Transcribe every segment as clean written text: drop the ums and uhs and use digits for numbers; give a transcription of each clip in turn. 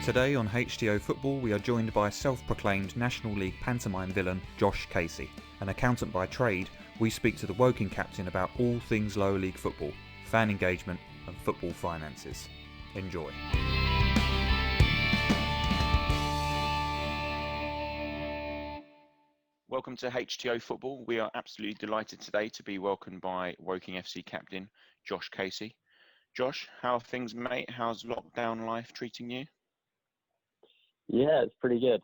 Today on HTO Football we are joined by self-proclaimed National League pantomime villain Josh Casey. An accountant by trade, we speak to the Woking captain about all things lower league football, fan engagement and football finances. Enjoy. Welcome to HTO Football. We are absolutely delighted today to be welcomed by Woking FC captain Josh Casey. Josh, how are things, mate? How's lockdown life treating you? Yeah, it's pretty good.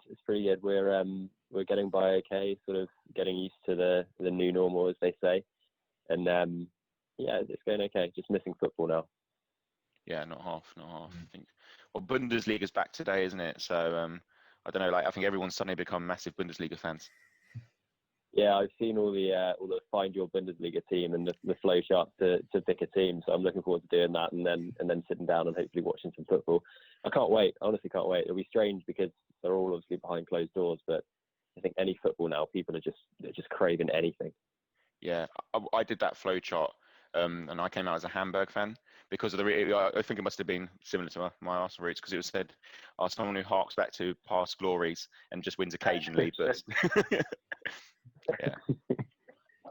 We're getting by okay, sort of getting used to the new normal, as they say. And yeah, it's going okay. Just missing football now. Yeah, not half. I think. Well, Bundesliga's back today, isn't it? So I don't know. I think everyone's suddenly become massive Bundesliga fans. Yeah, I've seen all the find your Bundesliga team and the flow chart to pick a team. So I'm looking forward to doing that and then sitting down and hopefully watching some football. I can't wait. I honestly can't wait. It'll be strange because they're all obviously behind closed doors, but I think any football now, people are just craving anything. Yeah, I did that flow chart, and I came out as a Hamburg fan because of I think it must have been similar to my Arsenal roots because it was said, someone who harks back to past glories and just wins occasionally, but. Yeah.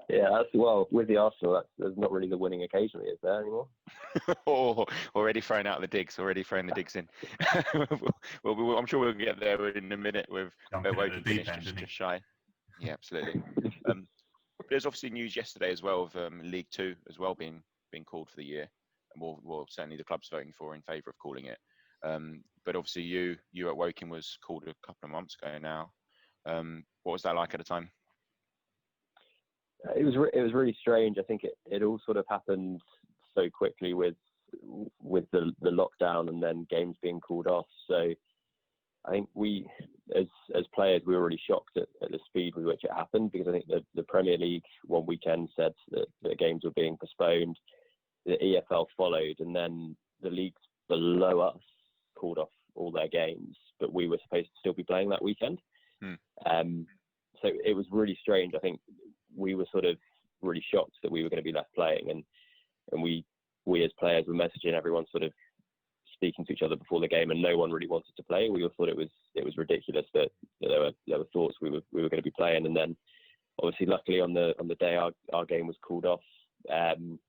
Yeah, with the Arsenal, there's not really the winning occasionally, is there anymore? Already throwing out the digs, in. well, I'm sure we'll get there in a minute with Woking finish just shy. Yeah, absolutely. There's obviously news yesterday as well of League Two as well being called for the year, and well certainly the club's voting in favour of calling it. But obviously you at Woking was called a couple of months ago now. What was that like at the time? It was really strange. I think it all sort of happened so quickly with the lockdown and then games being called off. So I think we, as players, we were really shocked at the speed with which it happened because I think the Premier League one weekend said that the games were being postponed. The EFL followed, and then the leagues below us called off all their games, but we were supposed to still be playing that weekend. So it was really strange. I think we were sort of really shocked that we were going to be left playing, and we as players were messaging everyone, sort of speaking to each other before the game, and no one really wanted to play. We all thought it was ridiculous that there were thoughts we were going to be playing, and then obviously luckily on the day our game was called off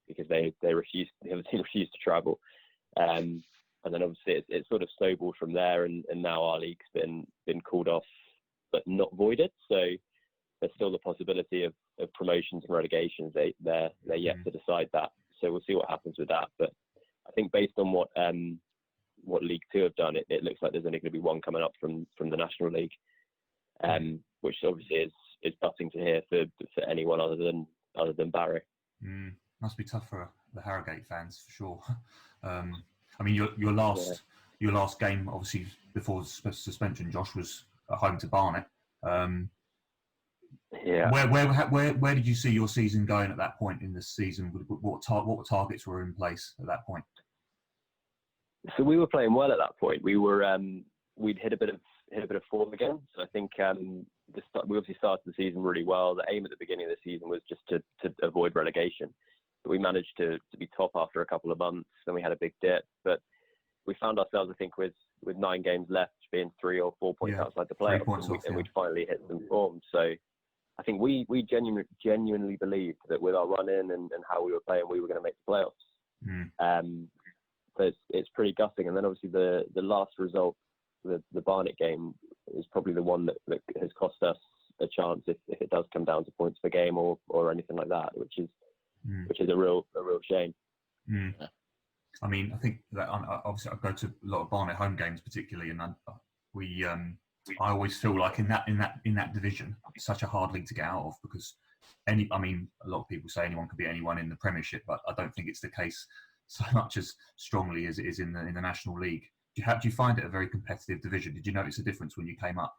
because the other team refused to travel, and then obviously it sort of snowballed from there, and now our league's been called off but not voided. So there's still the possibility of promotions and relegations. They're yet to decide that. So we'll see what happens with that. But I think based on what League Two have done, it looks like there's only going to be one coming up from the National League, which obviously is gutting to hear for anyone other than Barry. Must be tough for the Harrogate fans for sure. I mean, your last game, obviously before suspension, Josh, was at home to Barnet. Yeah. Where did you see your season going at that point in the season? What targets were in place at that point? So we were playing well at that point. We'd hit a bit of form again. So I think we obviously started the season really well. The aim at the beginning of the season was just to avoid relegation. But we managed to be top after a couple of months. Then we had a big dip, but we found ourselves, I think, with 9 games left, being 3 or 4 points outside the playoffs, and we'd finally hit some form. So I think we genuinely believed that with our run in and how we were playing, we were going to make the playoffs. So it's pretty gutting. And then obviously the last result, the Barnet game, is probably the one that has cost us a chance if it does come down to points per game or anything like that, which is a real shame. I mean, I think that obviously I go to a lot of Barnet home games, particularly, and I always feel like in that division, it's such a hard league to get out of because a lot of people say anyone could be anyone in the Premiership, but I don't think it's the case so much as strongly as it is in the National League. Do you find it a very competitive division? Did you notice a difference when you came up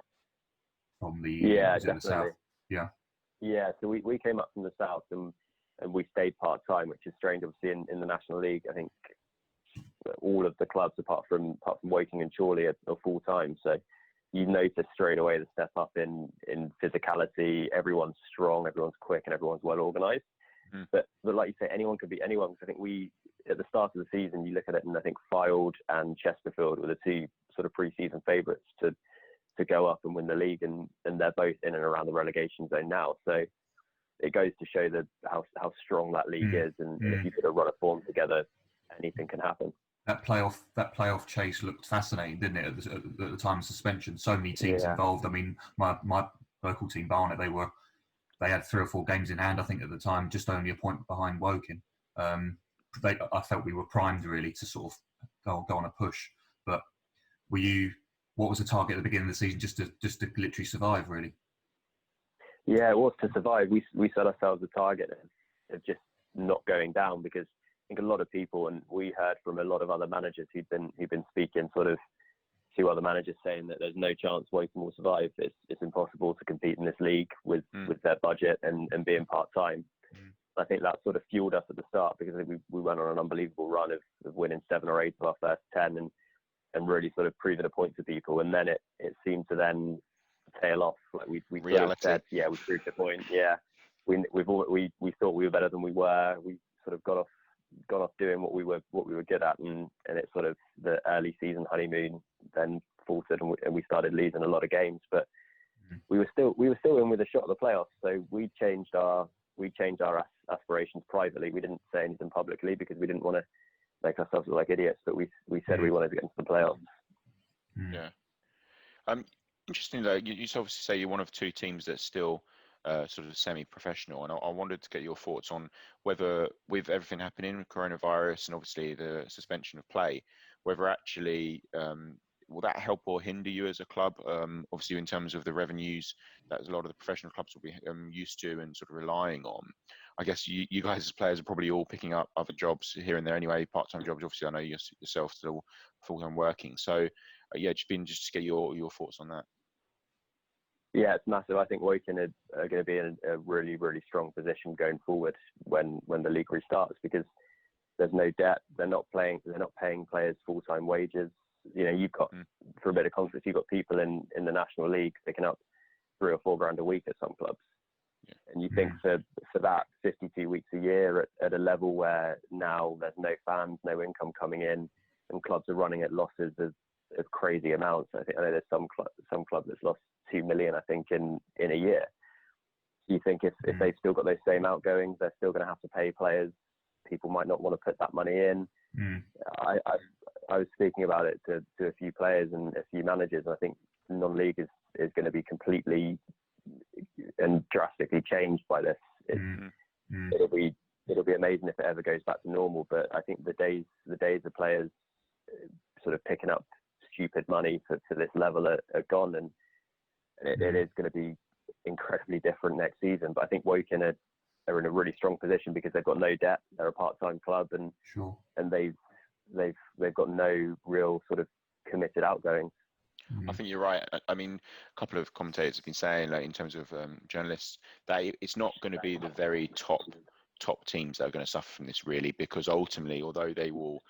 from the south? Yeah. So we came up from the south and we stayed part time, which is strange. Obviously, in the National League, I think all of the clubs apart from Woking and Chorley are full time. So you notice straight away the step up in physicality. Everyone's strong, everyone's quick, and everyone's well organised. But like you say, anyone could be anyone. Because I think at the start of the season, you look at it and I think Fylde and Chesterfield were the 2 sort of pre-season favourites to go up and win the league, and they're both in and around the relegation zone now. So it goes to show that how strong that league is, and if you put a run of form together, anything can happen. That playoff chase looked fascinating, didn't it? At the time of suspension, so many teams involved. I mean, my local team, Barnet, they had 3 or 4 games in hand, I think, at the time, just only a point behind Woking. I felt we were primed really to sort of go on a push. But what was the target at the beginning of the season? Just to literally survive, really. Yeah, it was to survive. We set ourselves a target of just not going down, because I think a lot of people, and we heard from a lot of other managers who've been speaking sort of to other managers, saying that there's no chance Woking will survive. It's impossible to compete in this league with their budget and being part-time. I think that sort of fueled us at the start, because I think we went on an unbelievable run of winning 7 or 8 of our first 10 and really sort of proving a point to people. And then it seemed to then tail off. Like we sort of said, yeah, we proved a point. Yeah, we thought we were better than we were. We sort of got off doing what we were good at, and it's sort of the early season honeymoon then faltered, and we started losing a lot of games. But we were still in with a shot at the playoffs. So we changed our aspirations privately. We didn't say anything publicly because we didn't want to make ourselves look like idiots. But we said we wanted to get into the playoffs. Yeah. Interesting though. You obviously say you're one of 2 teams that's still sort of semi-professional, and I wanted to get your thoughts on whether, with everything happening with coronavirus and obviously the suspension of play, whether actually will that help or hinder you as a club? Obviously, in terms of the revenues that a lot of the professional clubs will be used to and sort of relying on. I guess you guys as players are probably all picking up other jobs here and there anyway, part-time jobs. Obviously, I know yourself still full-time working. So, just to get your thoughts on that. Yeah, it's massive. I think Woking are going to be in a really, really strong position going forward when the league restarts, because there's no debt. They're not paying players full-time wages. You've got, for a bit of context, you've got people in the National League picking up $3 or $4 grand a week at some clubs. Yeah. And you think for that 52 weeks a year at a level where now there's no fans, no income coming in, and clubs are running at losses of crazy amounts. I know there's some club that's lost 2 million, I think, in a year. You think if they've still got those same outgoings, they're still going to have to pay players. People might not want to put that money in. I was speaking about it to a few players and a few managers, and I think non-league is going to be completely and drastically changed by this. It'll be amazing if it ever goes back to normal. But I think the days of players sort of picking up stupid money for this level are gone, and it is going to be incredibly different next season. But I think Woking are in a really strong position because they've got no debt. They're a part-time club, and they've got no real sort of committed outgoings. I think you're right. I mean, a couple of commentators have been saying, like, in terms of journalists, that it's not going to be the very top teams that are going to suffer from this, really, because ultimately, although they will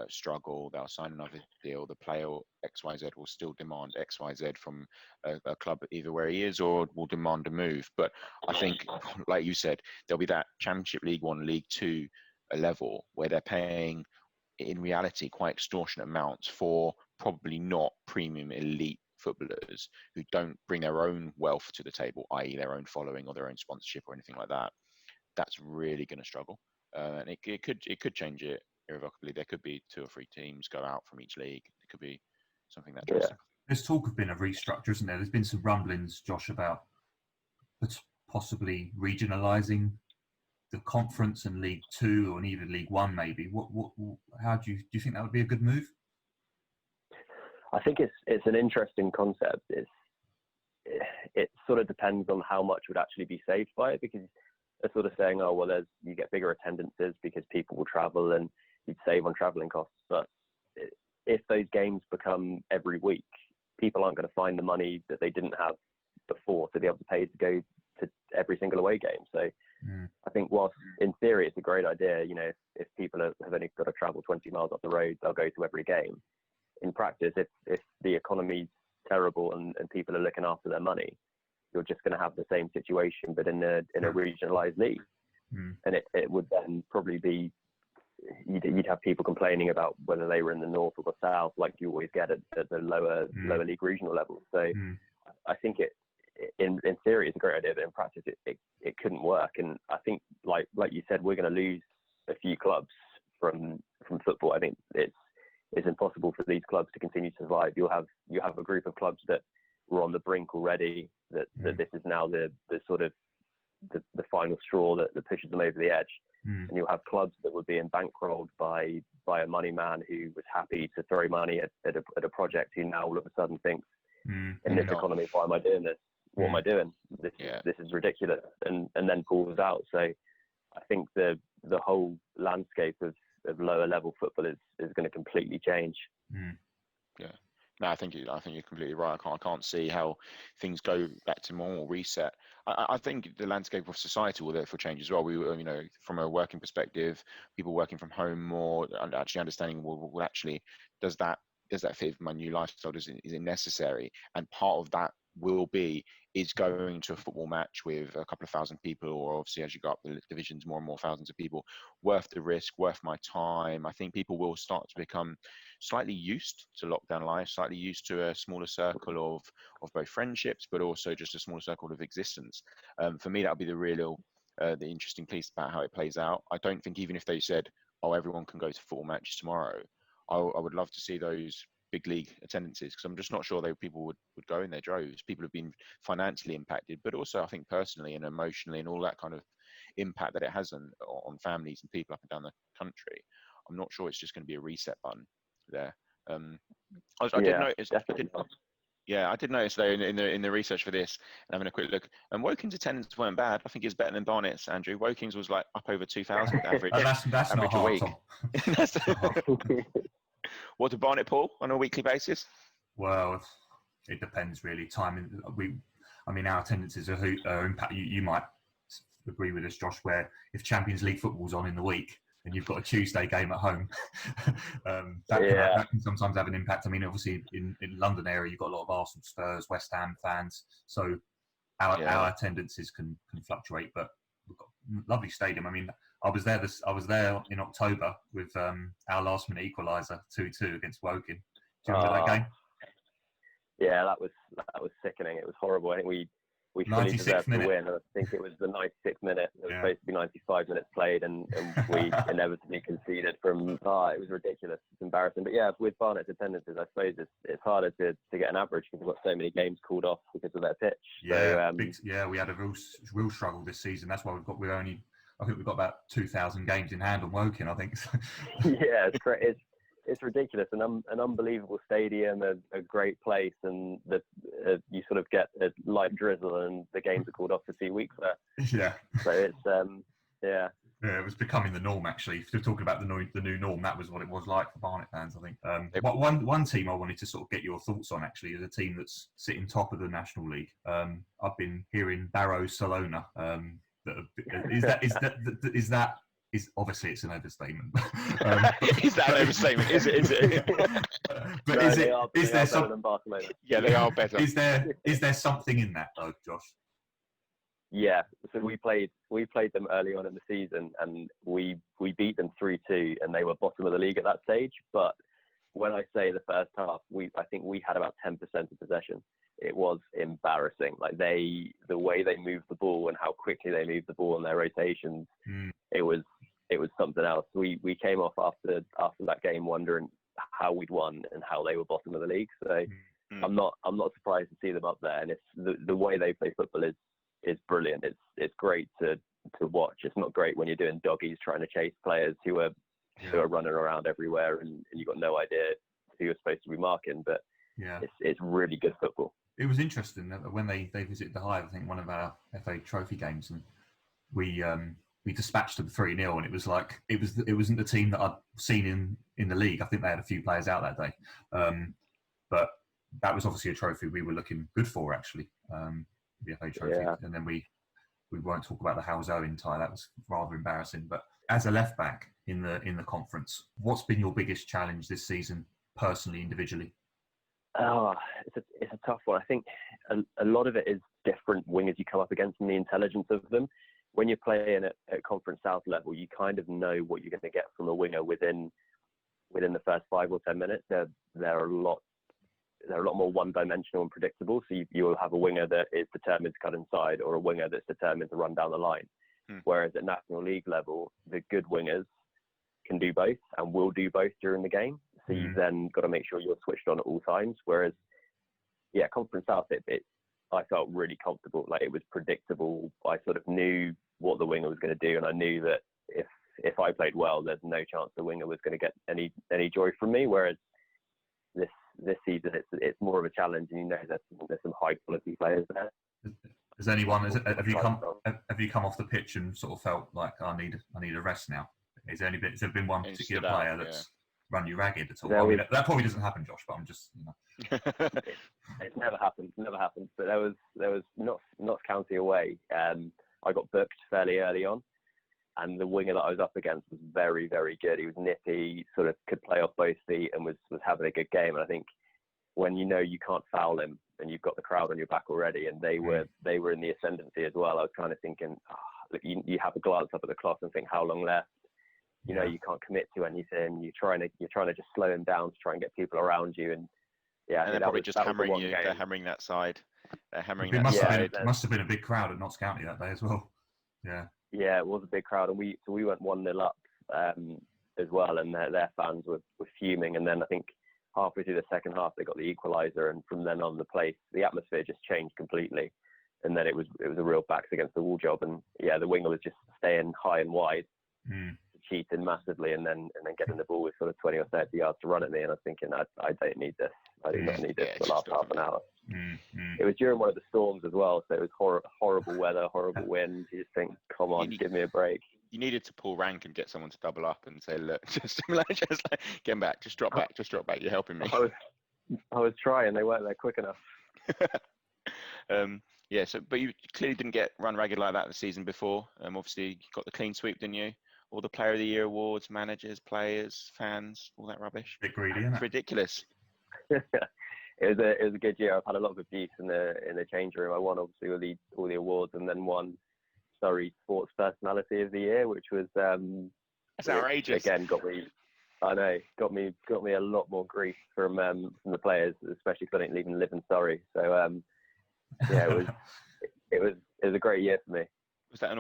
struggle, they'll sign another deal, the player XYZ will still demand XYZ from a club either where he is, or will demand a move. But I think, like you said, there'll be that Championship, League One, League Two level where they're paying, in reality, quite extortionate amounts for probably not premium elite footballers who don't bring their own wealth to the table, i.e. their own following or their own sponsorship or anything like that. That's really going to struggle, and it could change it irrevocably. There could be 2 or 3 teams go out from each league. It could be something that drastic. There's talk of being a restructure, isn't there? There's been some rumblings, Josh, about possibly regionalising the conference and League Two, or even League One, maybe. How do you think that would be a good move? I think it's an interesting concept. It sort of depends on how much would actually be saved by it, because they're sort of saying, oh well, you get bigger attendances because people will travel and you'd save on travelling costs. But if those games become every week, people aren't going to find the money that they didn't have before to be able to pay to go to every single away game. So I think whilst in theory it's a great idea, if people have only got to travel 20 miles up the road, they'll go to every game. In practice, if the economy's terrible and people are looking after their money, you're just going to have the same situation, but in a regionalised league. And it would then probably be you'd have people complaining about whether they were in the north or the south, like you always get at the lower league regional level. So I think in theory it's a great idea, but in practice it couldn't work. And I think like you said, we're going to lose a few clubs from football. I think it's impossible for these clubs to continue to survive. You have a group of clubs that were on the brink already, that this is now the sort of the final straw that pushes them over the edge. And you'll have clubs that were being bankrolled by a money man who was happy to throw money at a project, who now all of a sudden thinks, in this economy, why am I doing this? What am I doing? This is ridiculous, and then pulls out. So I think the whole landscape of lower level football is going to completely change. Yeah. No, I think you're completely right. I can't see how things go back to normal, reset. I think the landscape of society will therefore change as well. We, from a working perspective, people working from home more, and actually understanding, well, actually, does that fit with my new lifestyle? Is it necessary? And part of that is going to a football match with a couple of thousand people, or obviously as you go up the divisions, more and more thousands of people, worth the risk, worth my time. I think people will start to become slightly used to lockdown life, slightly used to a smaller circle of both friendships, but also just a smaller circle of existence. For me, that'll be the interesting piece about how it plays out. I don't think, even if they said, oh, everyone can go to football matches tomorrow, I would love to see those big league attendances, because I'm just not sure people would go in their droves. People have been financially impacted, but also I think personally and emotionally, and all that kind of impact that it has on families and people up and down the country. I'm not sure it's just going to be a reset button there. I did notice. I did notice though in the research for this, and having a quick look, and Woking's attendance weren't bad. I think it's better than Barnet's. Andrew, Woking's was like up over 2,000 average. that's average not hard, a week. Tom. What did Barnet pull on a weekly basis? Well, it depends really. Our attendances are impact. You might agree with us, Josh, where if Champions League football's on in the week and you've got a Tuesday game at home, that can sometimes have an impact. I mean, obviously in London area, you've got a lot of Arsenal, Spurs, West Ham fans, so our attendances can fluctuate. But we've got a lovely stadium. I mean, I was there in October with our last minute equaliser 2-2 against Woking. Do you remember that game? Yeah, that was sickening. It was horrible. I think we fully deserved to win. I think it was the 96th minute. It was supposed to be 95 minutes played, and we inevitably conceded from. It was ridiculous. It's embarrassing. But yeah, with Barnet's attendances, I suppose it's harder to get an average because we've got so many games called off because of their pitch. Yeah, we had a real struggle this season. That's why I think we've got about 2,000 games in hand on Woking, I think. Yeah, it's great. It's ridiculous. An unbelievable stadium, a great place, and you sort of get a light drizzle, and the games are called off for 2 weeks there. Yeah. So it's Yeah, it was becoming the norm, actually. If you're talking about the new norm, that was what it was like for Barnet fans, I think. One team I wanted to sort of get your thoughts on, actually, is a team that's sitting top of the National League. I've been hearing Barrow-Salona. Is obviously it's an overstatement. Is that an overstatement? Is it? But no, is they it? are Is there better than Barcelona? Yeah, they are better. Is there something in that though, Josh? Yeah. So we played them early on in the season, and we beat them 3-2, and they were bottom of the league at that stage. But when I say the first half, I think we had about 10% of possession. It was embarrassing. Like the way they moved the ball and how quickly they moved the ball and their rotations, it was something else. We came off after that game wondering how we'd won and how they were bottom of the league. So I'm not surprised to see them up there. And it's the way they play football is brilliant. It's great to watch. It's not great when you're doing doggies trying to chase players who are running around everywhere and you've got no idea who you're supposed to be marking. But it's really good football. It was interesting that when they visited the Hive, I think one of our FA Trophy games, and we dispatched them 3-0, and it was like it wasn't the team that I'd seen in the league. I think they had a few players out that day, but that was obviously a trophy we were looking good for, actually, the FA Trophy. Yeah. And then we won't talk about the Howes Owen tie. That was rather embarrassing. But as a left back in the conference, what's been your biggest challenge this season, personally, individually? Oh, it's a tough one. I think a lot of it is different wingers you come up against and the intelligence of them. when you're playing at Conference South level, you kind of know what you're going to get from a winger within the first 5 or 10 minutes. They're a lot more one-dimensional and predictable. So you'll have a winger that is determined to cut inside, or a winger that's determined to run down the line. Whereas at National League level, the good wingers can do both and will do both during the game. So you've then got to make sure you're switched on at all times. Whereas, Conference South, I felt really comfortable. Like, it was predictable. I sort of knew what the winger was going to do, and I knew that if I played well, there's no chance the winger was going to get any joy from me. Whereas this season, it's more of a challenge, and there's some high quality players there. Have you come off the pitch and sort of felt like I need a rest now? Has there been one particular player that's run you ragged at all? That probably doesn't happen, Josh, but I'm just, It's never happened. But there was Notts County away. I got booked fairly early on, and the winger that I was up against was very, very good. He was nippy, sort of could play off both feet, and was having a good game. And I think when you can't foul him, and you've got the crowd on your back already, and they were in the ascendancy as well, I was kind of thinking, you have a glance up at the clock and think, how long left? You can't commit to anything. You're trying to just slow him down to try and get people around you, and they're probably just hammering you. They're hammering that side. They're hammering that side. It must have been a big crowd at Notts County that day as well. Yeah, it was a big crowd, and we went 1-0 up as well, and their fans were fuming. And then I think halfway through the second half, they got the equaliser, and from then on, the atmosphere just changed completely. And then it was a real backs against the wall job, and the winger was just staying high and wide. Cheating massively, and then getting the ball with sort of 20 or 30 yards to run at me, and I was thinking, I don't need this. I do not need this for the last half an hour. It was during one of the storms as well, so it was horrible weather, horrible wind. You just think, come on, give me a break. You needed to pull rank and get someone to double up and say, look, just get back, just drop back, you're helping me. I was trying, they weren't there quick enough. But you clearly didn't get run ragged like that the season before. Obviously, you got the clean sweep, didn't you? All the Player of the Year awards, managers, players, fans, all that rubbish. A bit greedy, isn't it? It's ridiculous. It was a good year. I've had a lot of abuse in the change room. I won obviously all the awards, and then won Surrey Sports Personality of the Year, which was that's outrageous. Again, got me a lot more grief from the players, especially because I didn't live in Surrey. So it was a great year for me. Was that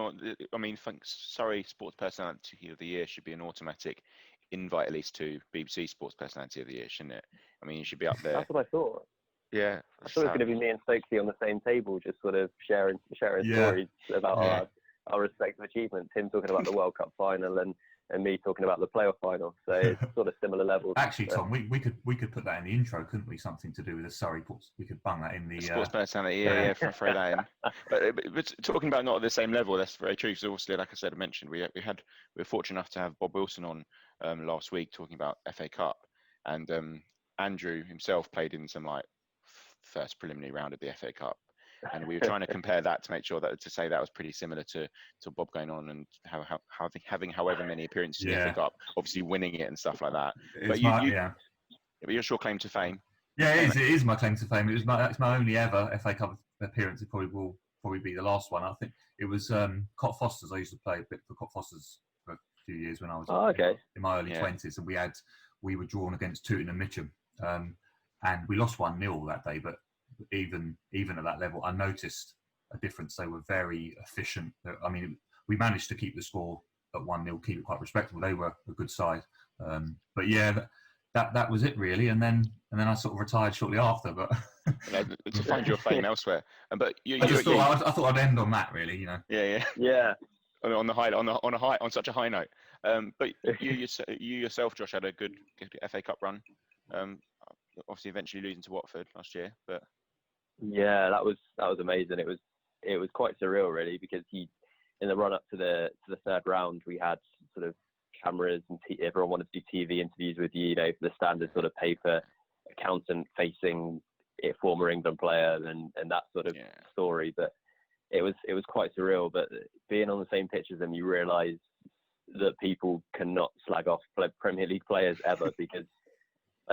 Surrey Sports Personality of the Year should be an automatic invite, at least, to BBC Sports Personality of the Year, shouldn't it? I mean, you should be up there. That's what I thought. Yeah. I thought it was going to be me and Stokesy on the same table, just sort of sharing stories about our respective achievements. Him talking about the World Cup final, and me talking about the playoff final. So it's sort of similar levels. Actually, Tom, we could put that in the intro, couldn't we? Something to do with the Surrey Sports. We could bung that in the Sports Personality. Throw that in. But talking about not at the same level, that's very true. Because obviously, like I said, I mentioned we were fortunate enough to have Bob Wilson on last week talking about FA Cup, and Andrew himself played in some first preliminary round of the FA Cup. And we were trying to compare that to make sure that was pretty similar to Bob going on and having however many appearances in the FA Cup, obviously winning it and stuff like that. But your sure claim to fame. Yeah, it is my claim to fame. It's my only ever FA Cup appearance. It will probably be the last one. I think it was Cot Foster's. I used to play a bit for Cot Foster's for a few years when I was in my early 20s, and we were drawn against Tooting and Mitcham, and we lost 1-0 that day, but even at that level, I noticed a difference. They were very efficient. I mean, we managed to keep the score at 1-0, keep it quite respectable. They were a good side. But that was it really. And then I sort of retired shortly after. But to find your fame elsewhere. But I thought I'd end on that really. Yeah. On such a high note. But you yourself, Josh, had a good FA Cup run. Obviously, eventually losing to Watford last year, but. Yeah, that was amazing. It was quite surreal, really, because in the run up to the third round, we had sort of cameras and everyone wanted to do TV interviews with you, for the standard sort of paper accountant facing former England player and that sort of story. But it was quite surreal. But being on the same pitch as them, you realise that people cannot slag off Premier League players ever, because.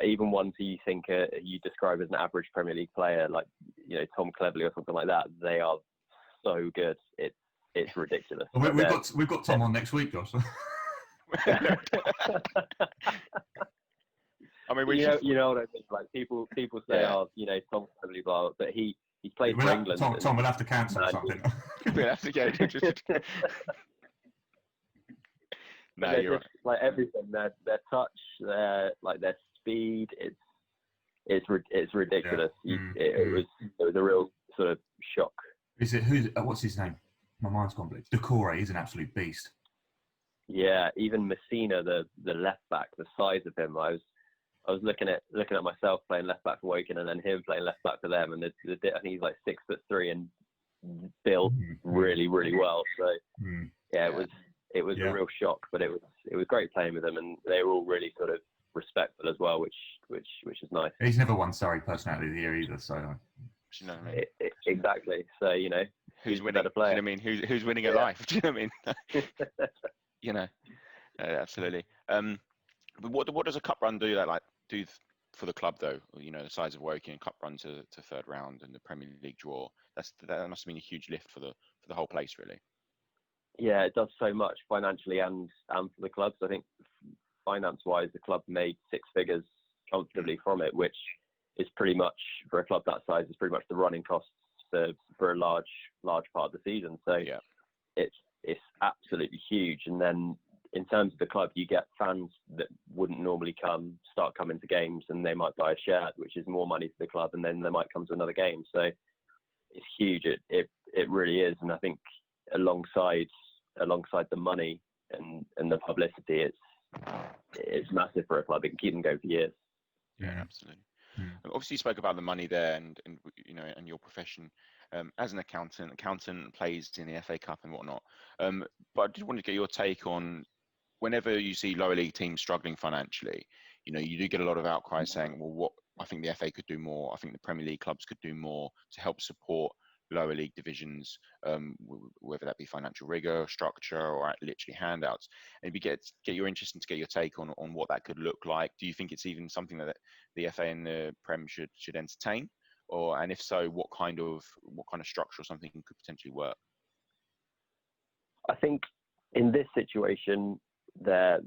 Even ones who you think you describe as an average Premier League player, like Tom Cleverley or something like that, they are so good. It's it's ridiculous. Well, we've got Tom on next week, Josh. I mean, you know what I mean? Like people say, oh, you know, Tom's totally blah, but he's played for England. Tom will have to cancel something. We'll have to get No, you're right. Like everything, their touch, their speed, it's ridiculous. Yeah. It was a real sort of shock. Is it what's his name? My mind's gone blank. Decore, he's an absolute beast. Yeah, even Messina, the left back, the size of him, I was looking at myself playing left back for Woking, and then him playing left back for them, and I think he's like 6'3" and built really, really well. So yeah, it was a real shock, but it was great playing with them, and they were all really sort of respectful as well, which is nice. He's never won Surrey Personality of the Year either, so. You know what I mean? Exactly. So you know, who's winning? Do you know what I mean? Who's winning at life? Do you know what I mean? You know, absolutely. But what does a cup run do for the club though? You know, the size of Woking, cup run to third round and the Premier League draw. That must have been a huge lift for the whole place, really. Yeah, it does so much financially and for the clubs. I think finance-wise, the club made six figures comfortably from it, which is pretty much, for a club that size, is pretty much the running costs for a large part of the season. So yeah, it's absolutely huge. And then in terms of the club, you get fans that wouldn't normally start coming to games, and they might buy a shirt, which is more money for the club, and then they might come to another game. So it's huge. It really is. And I think alongside the money and the publicity, it's massive for a club. It can keep them going for years. Yeah, absolutely. Obviously, you spoke about the money there, and you know, and your profession as an accountant plays in the FA Cup and whatnot. But I just wanted to get your take on, whenever you see lower league teams struggling financially, you know, you do get a lot of outcry saying, well, what I think the FA could do more. I think the Premier League clubs could do more to help support lower league divisions, whether that be financial rigor, structure, or literally handouts. And if you get your interest and to get your take on what that could look like. Do you think it's even something that the FA and the Prem should entertain, and if so, what kind of structure or something could potentially work? I think in this situation, the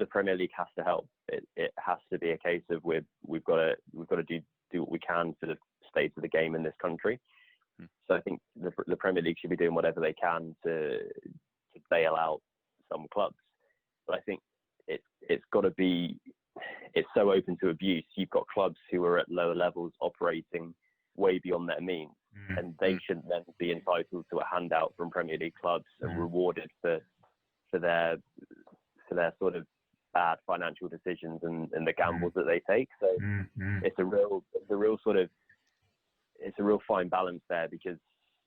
Premier League has to help. It has to be a case of we've got to do what we can for the state of the game in this country. So I think the Premier League should be doing whatever they can to bail out some clubs. But I think it's got to be, it's so open to abuse. You've got clubs who are at lower levels operating way beyond their means, and they shouldn't then be entitled to a handout from Premier League clubs and rewarded for their sort of bad financial decisions and the gambles that they take. So it's a real fine balance there, because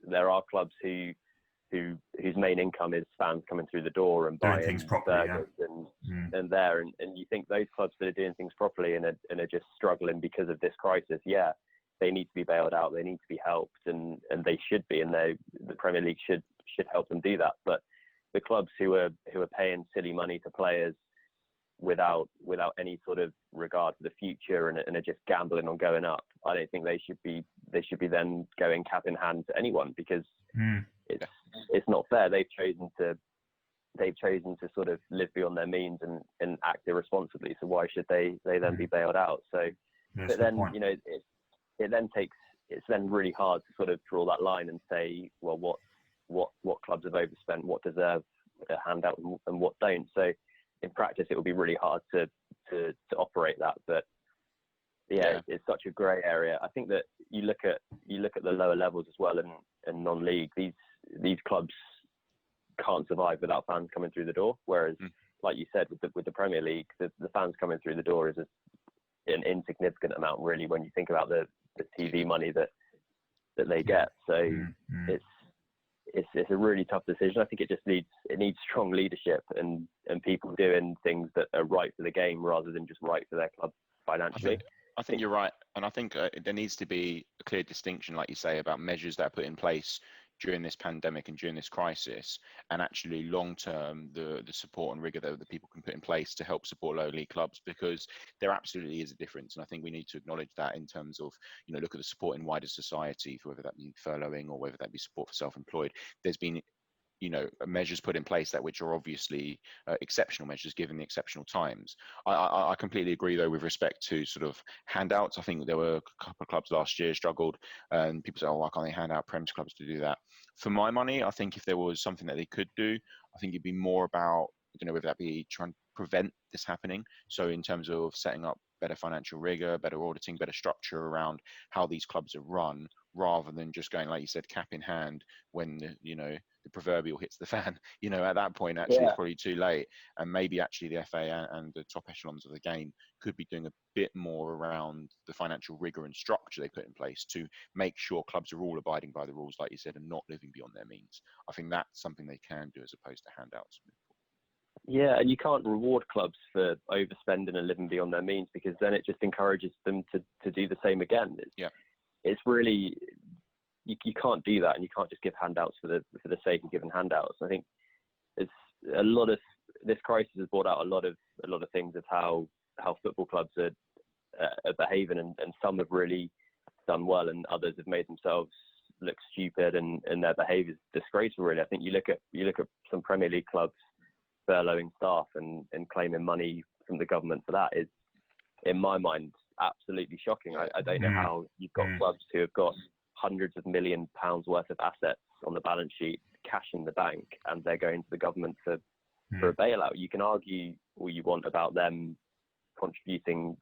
there are clubs whose main income is fans coming through the door and buying things properly, and you think those clubs that are doing things properly and are just struggling because of this crisis, they need to be bailed out, they need to be helped, and they should be, and the Premier League should help them do that. But the clubs who are paying silly money to players without any sort of regard for the future and are just gambling on going up, I don't think they should be then going cap in hand to anyone, because it's not fair. They've chosen to sort of live beyond their means and act irresponsibly. So why should they then be bailed out? So, that's but then you know it's then really hard to sort of draw that line and say, well, what clubs have overspent, what deserve a handout, and what don't. So in practice, it will be really hard to operate that. But it's such a grey area. I think that you look at the lower levels as well, and non-league. These clubs can't survive without fans coming through the door. Whereas, like you said, with the Premier League, the fans coming through the door is an insignificant amount, really, when you think about the TV money that they get. So it's a really tough decision. I think it needs strong leadership and people doing things that are right for the game rather than just right for their club financially. I think you're right, and I think there needs to be a clear distinction, like you say, about measures that are put in place during this pandemic and during this crisis, and actually long term the support and rigor that the people can put in place to help support lower league clubs, because there absolutely is a difference, and I think we need to acknowledge that in terms of, you know, look at the support in wider society, for whether that be furloughing or whether that be support for self-employed. There's been measures put in place that which are obviously exceptional measures given the exceptional times. I completely agree though with respect to sort of handouts. I think there were a couple of clubs last year struggled, and people say, oh, why can't they hand out Prem's clubs to do that? For my money, I think if there was something that they could do, I think it'd be more about, whether that be trying to prevent this happening. So in terms of setting up better financial rigor, better auditing, better structure around how these clubs are run, rather than just going, like you said, cap in hand when the proverbial hits the fan. At that point, actually, it's probably too late. And maybe actually the FA and the top echelons of the game could be doing a bit more around the financial rigor and structure they put in place to make sure clubs are all abiding by the rules, like you said, and not living beyond their means. I think that's something they can do as opposed to handouts. Yeah, and you can't reward clubs for overspending and living beyond their means, because then it just encourages them to do the same again. It's really, you can't do that, and you can't just give handouts for the sake of giving handouts. I think it's a lot of this crisis has brought out a lot of things of how football clubs are behaving, and some have really done well, and others have made themselves look stupid, and their behaviour is disgraceful. Really, I think you look at some Premier League clubs furloughing staff and claiming money from the government for that is, in my mind, absolutely shocking. I don't know how you've got clubs who have got hundreds of £1 million worth of assets on the balance sheet, cash in the bank, and they're going to the government for a bailout. You can argue all you want about them contributing,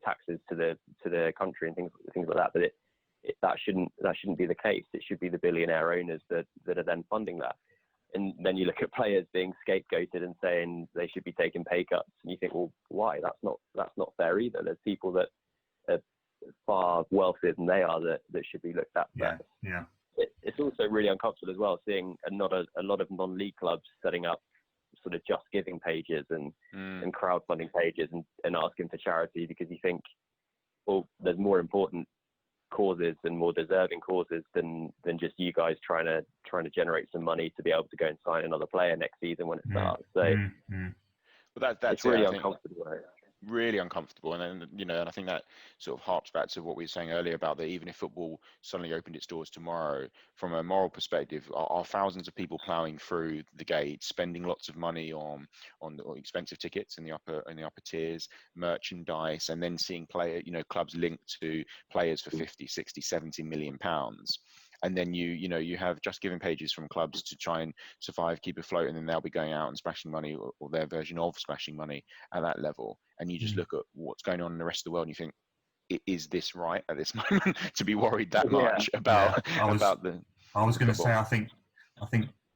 taxes to the country and things like that, but that shouldn't be the case. It should be the billionaire owners that are then funding that. And then you look at players being scapegoated and saying they should be taking pay cuts, and you think, well, why? That's not fair either. There's people that are far wealthier than they are that should be looked at first. Yeah. It's also really uncomfortable as well, seeing a lot of non-league clubs setting up sort of just giving pages and crowdfunding pages and asking for charity, because you think, well, there's more important causes and more deserving causes than just you guys trying to generate some money to be able to go and sign another player next season when it starts. So well, that's it's really uncomfortable. Really uncomfortable, and then and I think that sort of harps back to what we were saying earlier about that. Even if football suddenly opened its doors tomorrow, from a moral perspective, are thousands of people ploughing through the gates, spending lots of money on expensive tickets in the upper tiers, merchandise, and then seeing clubs linked to players for 50, 60, 70 million pounds. And then you have just giving pages from clubs to try and survive, keep afloat, and then they'll be going out and splashing money, or their version of splashing money at that level. And you just look at what's going on in the rest of the world, and you think, is this right at this moment to be worried that much about the? I was going to say, I think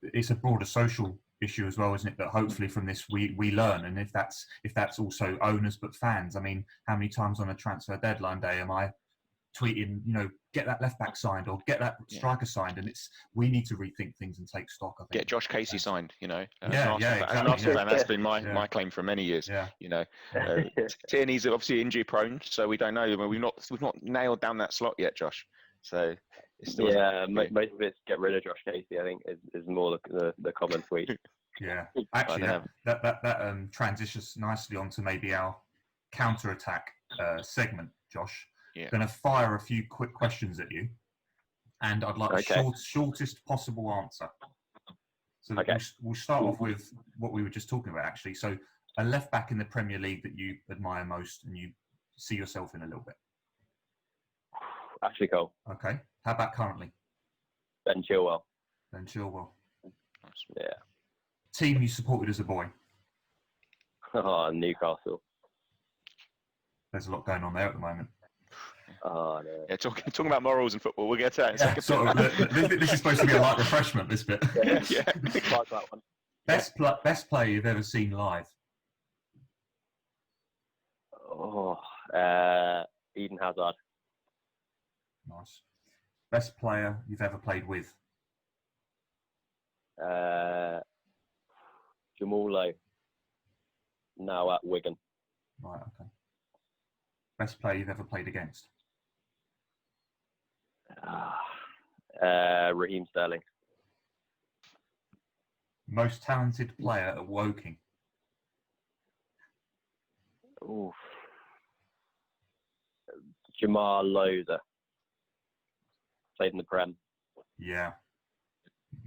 it's a broader social issue as well, isn't it? That hopefully from this we learn, and if that's also owners but fans. I mean, how many times on a transfer deadline day am I tweeting, get that left back signed or get that striker signed, and we need to rethink things and take stock. I think get Josh Casey signed. Exactly. That's been my claim for many years. Tierney's obviously injury prone, so we don't know. We've not nailed down that slot yet, Josh. So it's still most of it's get rid of Josh Casey. I think is more the common tweet. Yeah, actually, that transitions nicely onto maybe our counter-attack segment, Josh. Yeah. Going to fire a few quick questions at you, and I'd like the shortest possible answer. So we'll start off with what we were just talking about, actually. So a left back in the Premier League that you admire most and you see yourself in a little bit. Ashley Cole. Okay. How about currently? Ben Chilwell. Yeah. Team you supported as a boy? Oh, Newcastle. There's a lot going on there at the moment. Oh, no. Yeah, talking about morals in football. We'll get to that in a second. This is supposed to be a light refreshment, this bit. Yeah. Like that one. Best player you've ever seen live? Oh, Eden Hazard. Nice. Best player you've ever played with? Jamal Lowe. Now at Wigan. Right, okay. Best player you've ever played against? Raheem Sterling. Most talented player at Woking? Oof. Jamal Loza. Played in the Prem. Yeah.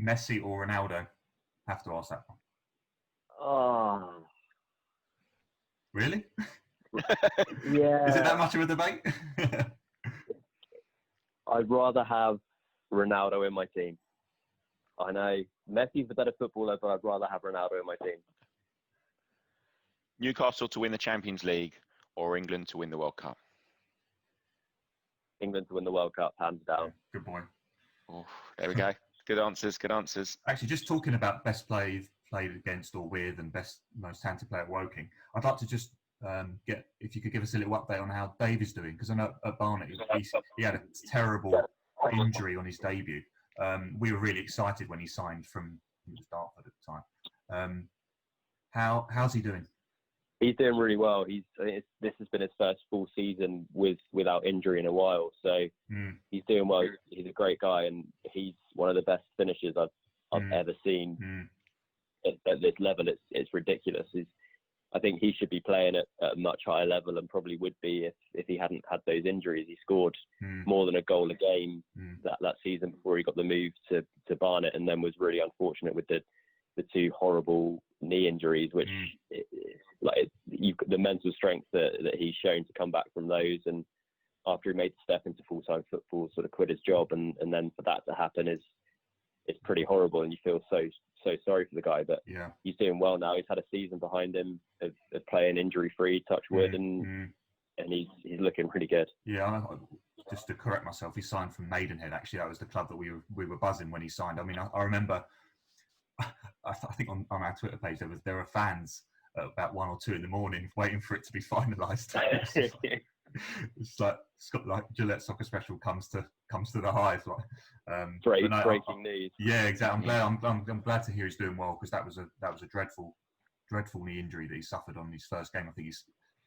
Messi or Ronaldo? Have to ask that one. Oh, Really? yeah. Is it that much of a debate? I'd rather have Ronaldo in my team. I know Messi's the better footballer, but I'd rather have Ronaldo in my team. Newcastle to win the Champions League or England to win the World Cup? England to win the World Cup, hands down. Good boy. Oh, there we go. Good answers. Good answers. Actually, just talking about best played against or with, and most talented player at Woking, I'd like to just get, if you could give us a little update on how Dave is doing, because I know at Barnet he had a terrible injury on his debut. We were really excited when he signed from Dartford at the time. How's he doing? He's doing really well. This has been his first full season without injury in a while, so he's doing well. He's a great guy, and he's one of the best finishers I've ever seen at this level. It's ridiculous. I think he should be playing at a much higher level, and probably would be if he hadn't had those injuries. He scored more than a goal a game that season before he got the move to Barnet, and then was really unfortunate with the two horrible knee injuries, which the mental strength that he's shown to come back from those, and after he made the step into full-time football, sort of quit his job, and then for that to happen is pretty horrible, and you feel so sorry for the guy. But he's doing well now. He's had a season behind him of playing injury-free, touch wood, and he's looking pretty good. Yeah, just to correct myself, he signed from Maidenhead. Actually, that was the club that we were buzzing when he signed. I mean, I remember. I think on our Twitter page there were fans at about 1 or 2 in the morning waiting for it to be finalised. It's like Gillette Soccer Special comes to the Hive. Breaking news. Yeah, exactly. I'm glad to hear he's doing well, because that was a dreadful knee injury that he suffered on his first game. I think he's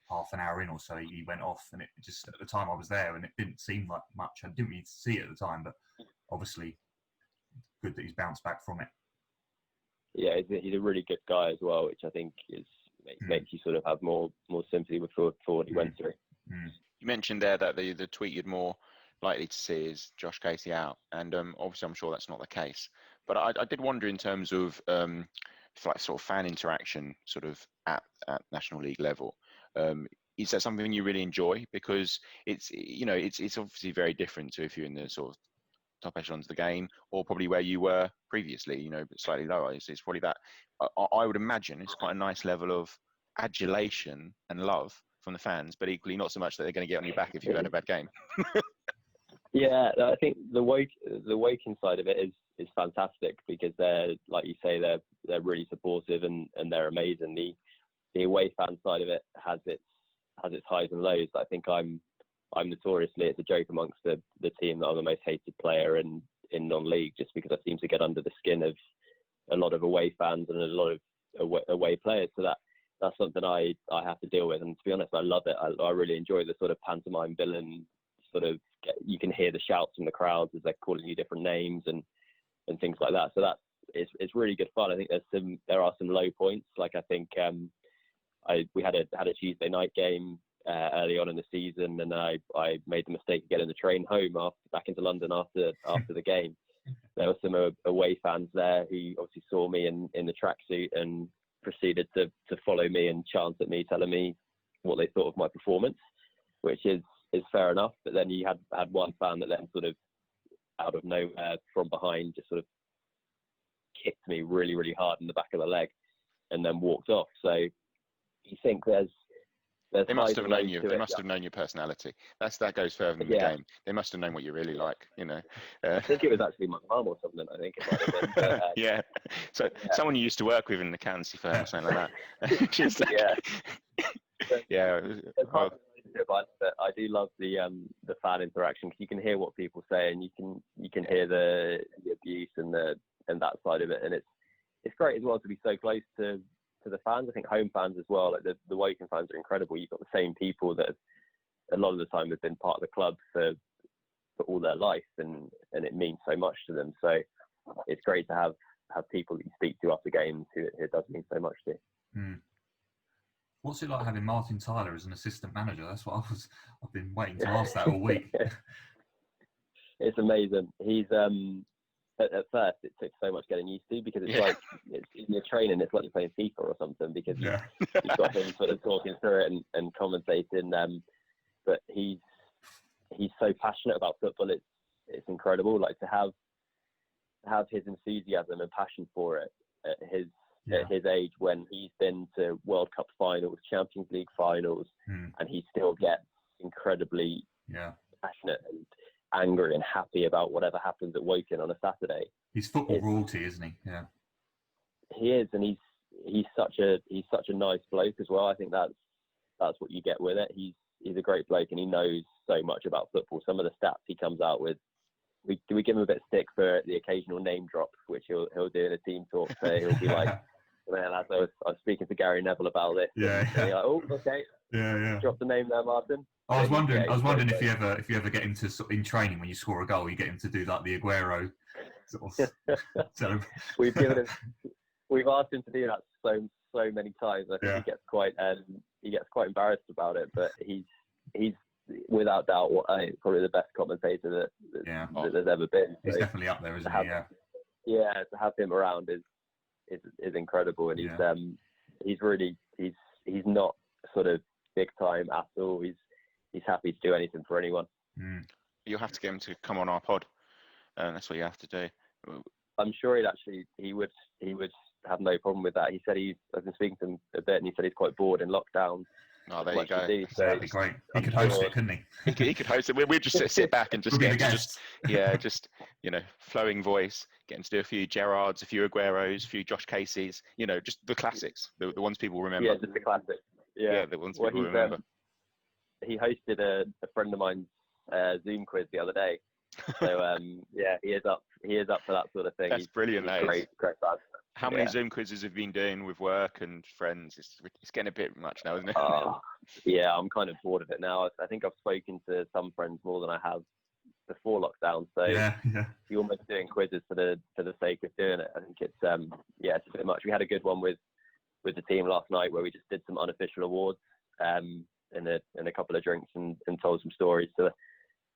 half an hour in or so he went off, and it just, at the time I was there, and it didn't seem like much. I didn't really see it at the time, but obviously good that he's bounced back from it. Yeah, he's a really good guy as well, which I think makes you sort of have more sympathy for what he went through. You mentioned there that the tweet you'd more likely to see is Josh Casey out, and obviously I'm sure that's not the case. But I did wonder in terms of like sort of fan interaction, sort of at National League level. Is that something you really enjoy? Because it's obviously very different to if you're in the sort of top echelons of the game, or probably where you were previously, but slightly lower. It's probably that. I would imagine it's quite a nice level of adulation and love from the fans, but equally not so much that they're going to get on your back if you've had a bad game. Yeah, I think the Woking side of it is fantastic, because they're, like you say, they're really supportive and they're amazing. The away fan side of it has its highs and lows. I think I'm notoriously, it's a joke amongst the team that I'm the most hated player in non-league, just because I seem to get under the skin of a lot of away fans and a lot of away players. So that's something I have to deal with. And to be honest, I love it. I really enjoy the sort of pantomime villain sort of. You can hear the shouts from the crowds as they're calling you different names and things like that. So it's really good fun. I think there are some low points. Like I think we had a Tuesday night game early on in the season, and I made the mistake of getting the train home back into London after the game. There were some away fans there who obviously saw me in the tracksuit and proceeded to follow me and chant at me, telling me what they thought of my performance, which is fair enough. But then you had one fan that then sort of out of nowhere from behind just sort of kicked me really, really hard in the back of the leg and then walked off. So you think there's they must have known you. They must have known your personality. That goes further than the game. They must have known what you're really like. I think it was actually my mum or something. I think it might have been. But, yeah. So someone you used to work with in an accountancy firm or something like that. Just like, yeah. But I do love the fan interaction, because you can hear what people say, and you can hear the abuse and that side of it, and it's great as well to be so close to the fans. I think home fans as well, like the Woking fans are incredible. You've got the same people that a lot of the time have been part of the club for all their life, and it means so much to them. So it's great to have people that you speak to after games who it does mean so much to. What's it like having Martin Tyler as an assistant manager? That's what I've been waiting to ask that all week. It's amazing. He's at first it took so much getting used to, because it's like in your training, it's like you're playing FIFA or something, because you've got him sort of talking through it and commentating. But he's so passionate about football. It's incredible. Like, to have his enthusiasm and passion for it at his age, when he's been to World Cup finals, Champions League finals, and he still gets incredibly passionate and angry and happy about whatever happens at Woking on a Saturday. He's football royalty, isn't he? Yeah, he is, and he's such a nice bloke as well. I think that's what you get with it. He's a great bloke, and he knows so much about football. Some of the stats he comes out with, we give him a bit of stick for the occasional name drop, which he'll do in a team talk. So he'll be like, "Man, I was speaking to Gary Neville about this." And you're like, "Oh, okay." Drop the name there, Martin. I was wondering if you ever get him to, in training, when you score a goal, you get him to do like the Aguero sort of. We've asked him to do that so many times. I think he gets quite embarrassed about it, but he's without doubt probably the best commentator that there's ever been. He's definitely up there, isn't he? Yeah, to have him around is incredible, and he's not sort of big time at all. He's happy to do anything for anyone. You'll have to get him to come on our pod. That's what you have to do. I'm sure he would have no problem with that. He said I've been speaking to him a bit, and he said he's quite bored in lockdown. Oh, there you go. That'd be great. He could host it, couldn't he? He could host it. We'd just sit back and just flowing voice, getting to do a few Gerrards, a few Agueros, a few Josh Caseys, just the classics, the ones people remember. Yeah, just the classics. Yeah, the ones people remember. He hosted a friend of mine's Zoom quiz the other day. So he is up for that sort of thing. That's brilliant. He's great fun. How many Zoom quizzes have you been doing with work and friends? It's getting a bit much now, isn't it? Yeah, I'm kind of bored of it now. I think I've spoken to some friends more than I have before lockdown. So you're almost doing quizzes for the sake of doing it. I think it's it's a bit much. We had a good one with the team last night, where we just did some unofficial awards and a couple of drinks and told some stories. So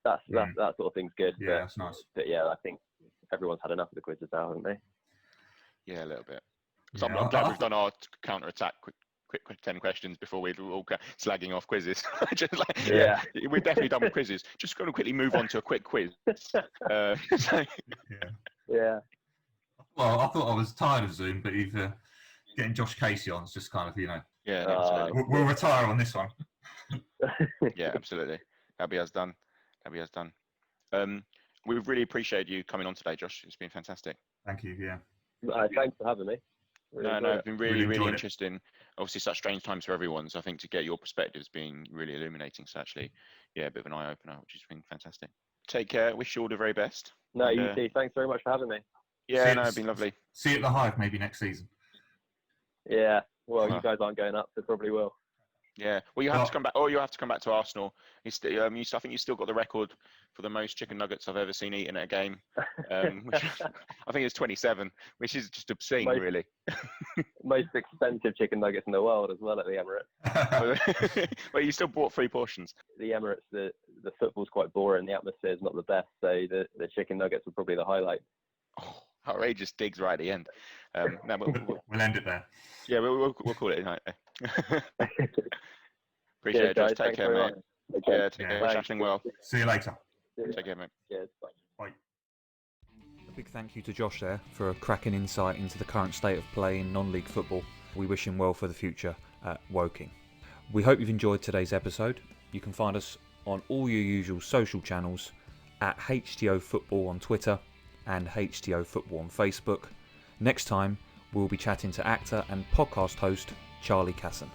that sort of thing's good. Yeah, that's nice. But yeah, I think everyone's had enough of the quizzes now, haven't they? Yeah, a little bit. So I'm glad we've done our counter-attack quick 10 questions before we're all slagging off quizzes. We're definitely done with quizzes. Just going to quickly move on to a quick quiz. Yeah. Well, I thought I was tired of Zoom, but getting Josh Casey on is just kind of, Yeah, absolutely. We'll retire on this one. Yeah, absolutely. That'll be us done. We've really appreciated you coming on today, Josh. It's been fantastic. Thank you. Yeah. Thanks for having me. It's been really interesting. Obviously, such strange times for everyone. So I think to get your perspectives being really illuminating. So actually, a bit of an eye opener, which has been fantastic. Take care. Wish you all the very best. No, you too. Thanks very much for having me. Yeah, it's been lovely. See you at the Hive maybe next season. Yeah. Well, you guys aren't going up, so probably will. Yeah. Well, you have to come back. Or you have to come back to Arsenal. I think you still got the record for the most chicken nuggets I've ever seen eaten at a game. Which, I think it's 27, which is just obscene, really. Most expensive chicken nuggets in the world as well at the Emirates. Well, you still bought 3 portions. The Emirates, the football's quite boring. The atmosphere is not the best, so the chicken nuggets were probably the highlight. Oh, outrageous digs right at the end. We'll end it there. Yeah, we'll call it a night there. Appreciate it, Josh. Take care, mate. Yeah, take care. Chatting well. See you later. Take care, mate. Cheers. Bye. A big thank you to Josh there for a cracking insight into the current state of play in non-league football. We wish him well for the future at Woking. We hope you've enjoyed today's episode. You can find us on all your usual social channels at HTO Football on Twitter and HTO Football on Facebook. Next time, we'll be chatting to actor and podcast host Charlie Casson.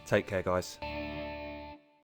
Take care, guys.